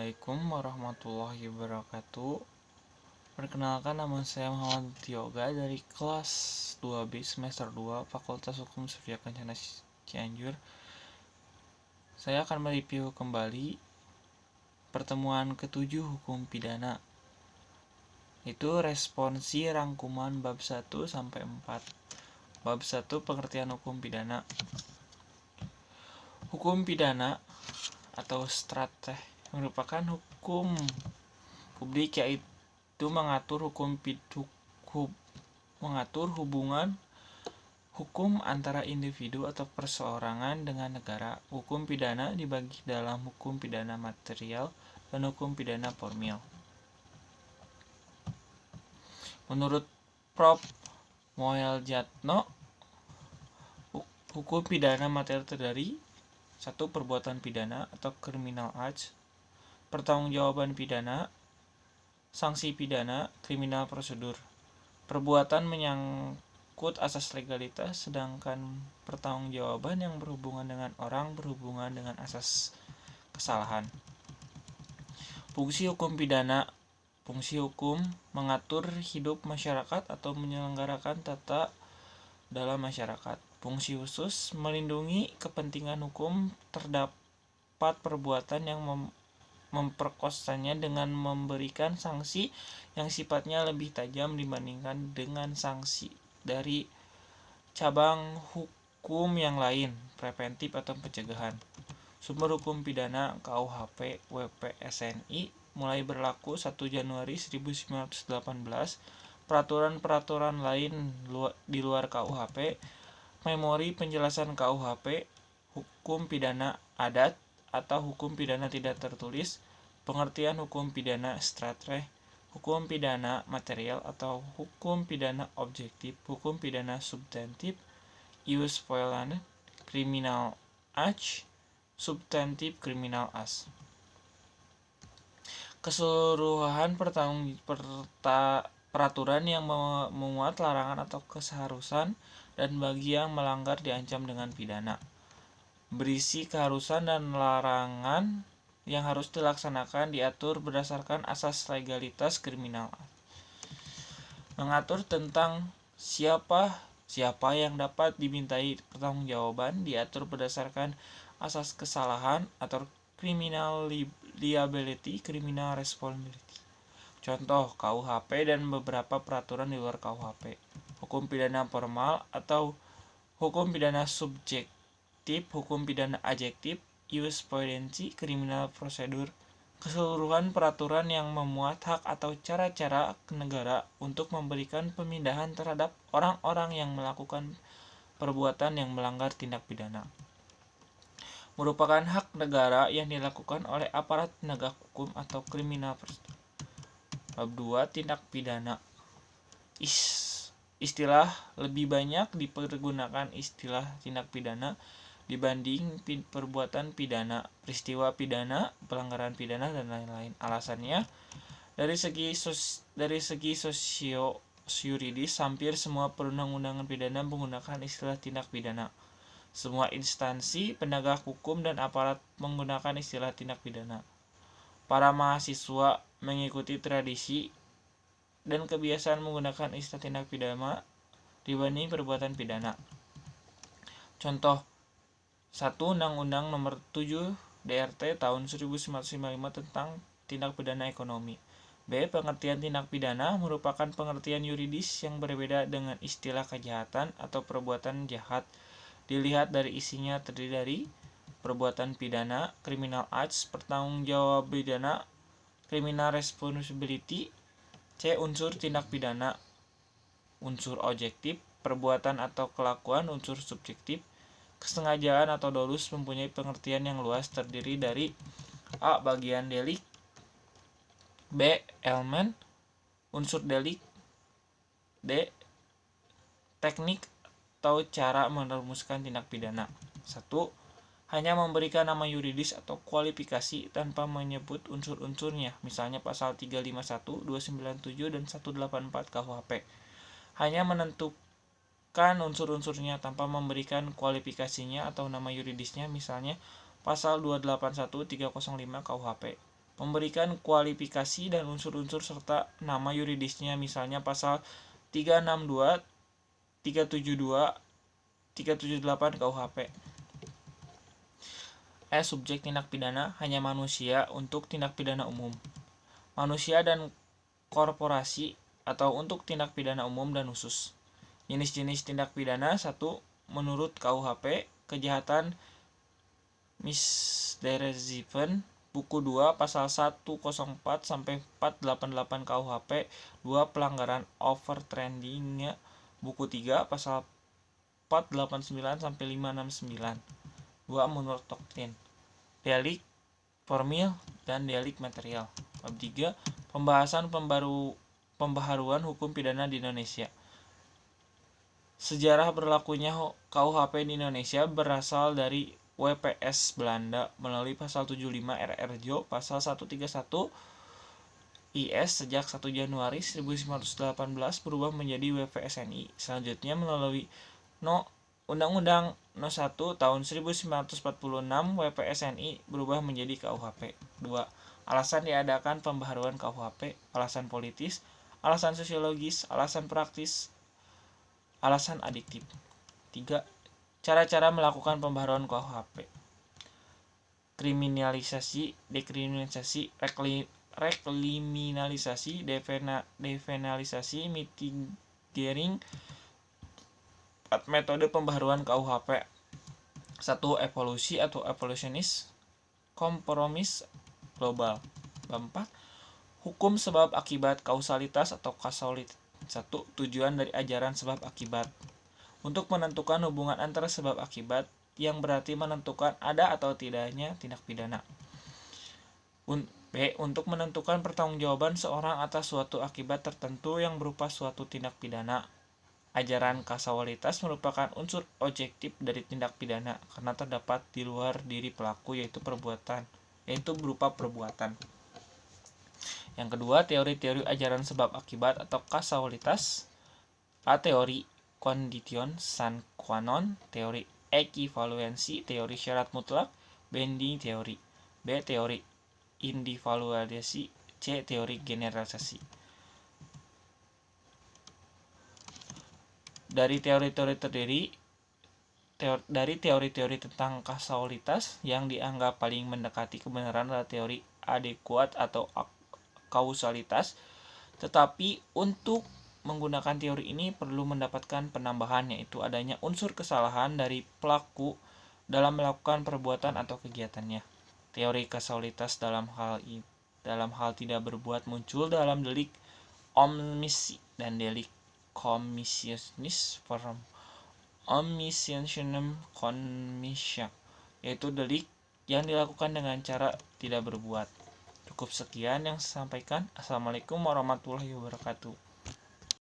Assalamualaikum warahmatullahi wabarakatuh. Perkenalkan, nama saya Muhammad Tioga dari kelas 2B semester 2 Fakultas Hukum Sofia Kencana Cianjur. Saya akan mereview kembali pertemuan ke-7 hukum pidana. Itu responsi rangkuman bab 1 sampai 4. Bab 1, pengertian hukum pidana. Hukum pidana atau strateh merupakan hukum publik, yaitu mengatur mengatur hubungan hukum antara individu atau perseorangan dengan negara. Hukum pidana dibagi dalam hukum pidana material dan hukum pidana formil. Menurut Prof. Moeljatno, hukum pidana material terdiri 1. Perbuatan pidana atau criminal acts, pertanggungjawaban pidana, sanksi pidana, kriminal prosedur. Perbuatan menyangkut asas legalitas, sedangkan pertanggungjawaban yang berhubungan dengan orang berhubungan dengan asas kesalahan. Fungsi hukum pidana. Fungsi hukum mengatur hidup masyarakat atau menyelenggarakan tata dalam masyarakat. Fungsi khusus melindungi kepentingan hukum terdapat perbuatan yang memperkosanya dengan memberikan sanksi yang sifatnya lebih tajam dibandingkan dengan sanksi dari cabang hukum yang lain, preventif atau pencegahan. Sumber hukum pidana KUHP WPSNI mulai berlaku 1 Januari 1918. Peraturan-peraturan lain di luar KUHP, memori penjelasan KUHP, hukum pidana adat atau hukum pidana tidak tertulis, pengertian hukum pidana strateh, hukum pidana material atau hukum pidana objektif, hukum pidana substantif, ius violans, criminal acts, substantif criminal acts. Keseluruhan peraturan yang memuat larangan atau keseharusan dan bagi yang melanggar diancam dengan pidana. Berisi keharusan dan larangan yang harus dilaksanakan diatur berdasarkan asas legalitas kriminal. Mengatur tentang siapa yang dapat dimintai pertanggungjawaban diatur berdasarkan asas kesalahan atau criminal liability, criminal responsibility. Contoh KUHP dan beberapa peraturan di luar KUHP. Hukum pidana formal atau hukum pidana subjektif, hukum pidana adjektif, jurisprudensi, kriminal prosedur. Keseluruhan peraturan yang memuat hak atau cara-cara negara untuk memberikan pemindahan terhadap orang-orang yang melakukan perbuatan yang melanggar tindak pidana merupakan hak negara yang dilakukan oleh aparat penegak hukum atau kriminal prosedur. Bab 2, tindak pidana. Istilah lebih banyak dipergunakan istilah tindak pidana dibanding perbuatan pidana, peristiwa pidana, pelanggaran pidana, dan lain-lain. Alasannya, dari segi sosio-yuridis, hampir semua perundang-undangan pidana menggunakan istilah tindak pidana. Semua instansi penegak hukum dan aparat menggunakan istilah tindak pidana. Para mahasiswa mengikuti tradisi dan kebiasaan menggunakan istilah tindak pidana dibanding perbuatan pidana. Contoh 1. Undang-Undang Nomor 7 DRT tahun 1955 tentang tindak pidana ekonomi. B. Pengertian tindak pidana merupakan pengertian yuridis yang berbeda dengan istilah kejahatan atau perbuatan jahat. Dilihat dari isinya, terdiri dari perbuatan pidana, criminal acts, pertanggungjawab pidana, criminal responsibility. C. Unsur tindak pidana, unsur objektif, perbuatan atau kelakuan, unsur subjektif. Kesengajaan atau dolus mempunyai pengertian yang luas, terdiri dari A. Bagian delik, B. Elemen unsur delik, D. Teknik atau cara merumuskan tindak pidana. 1. Hanya memberikan nama yuridis atau kualifikasi tanpa menyebut unsur-unsurnya, misalnya pasal 351, 297, dan 184 KUHP. Hanya menentukan unsur-unsurnya tanpa memberikan kualifikasinya atau nama yuridisnya, misalnya pasal 281, 305 KUHP. memberikan kualifikasi dan unsur-unsur serta nama yuridisnya, misalnya pasal 362, 372, 378 KUHP. Subjek tindak pidana hanya manusia untuk tindak pidana umum, manusia dan korporasi atau untuk tindak pidana umum dan khusus. Jenis-jenis tindak pidana: 1. Menurut KUHP, kejahatan misdreven buku 2 pasal 104 sampai 488 KUHP. 2. Pelanggaran overtrading buku 3 pasal 489 sampai 569. 2. Menurut doktrin delik formil dan delik material. Bab 3. Pembahasan pembaharuan hukum pidana di Indonesia. Sejarah berlakunya KUHP di Indonesia berasal dari WPS Belanda melalui pasal 75 RRJO pasal 131 IS sejak 1 Januari 1918 berubah menjadi WPSNI. Selanjutnya melalui Undang-Undang No. 1 tahun 1946 WPSNI berubah menjadi KUHP. 2. Alasan diadakan pembaharuan KUHP: alasan politis, alasan sosiologis, alasan praktis, alasan adiktif. 3. Cara-cara melakukan pembaharuan KUHP: kriminalisasi, dekriminalisasi, rekriminalisasi, depenalisasi, mitigating. 4. Metode pembaharuan KUHP: 1. Evolusi atau evolusionis, kompromis global. 4. Hukum sebab akibat, kausalitas atau kausalitas. 1. Tujuan dari ajaran sebab akibat: untuk menentukan hubungan antara sebab akibat, yang berarti menentukan ada atau tidaknya tindak pidana. B. Untuk menentukan pertanggungjawaban seorang atas suatu akibat tertentu yang berupa suatu tindak pidana. Ajaran kausalitas merupakan unsur objektif dari tindak pidana karena terdapat di luar diri pelaku, yaitu berupa perbuatan. Yang kedua, teori-teori ajaran sebab akibat atau kausalitas. A. Teori condition sine qua non, teori ekivaluensi, teori syarat mutlak, binding teori. B. Teori individualisasi. C. Teori generalisasi. Dari teori-teori tentang kausalitas, yang dianggap paling mendekati kebenaran adalah teori adekuat atau kausalitas. Tetapi untuk menggunakan teori ini perlu mendapatkan penambahan, yaitu adanya unsur kesalahan dari pelaku dalam melakukan perbuatan atau kegiatannya. Teori kausalitas dalam hal tidak berbuat muncul dalam delik omisi dan delik commissionis from omissionem commission, yaitu delik yang dilakukan dengan cara tidak berbuat. Cukup sekian yang saya sampaikan. Assalamualaikum warahmatullahi wabarakatuh.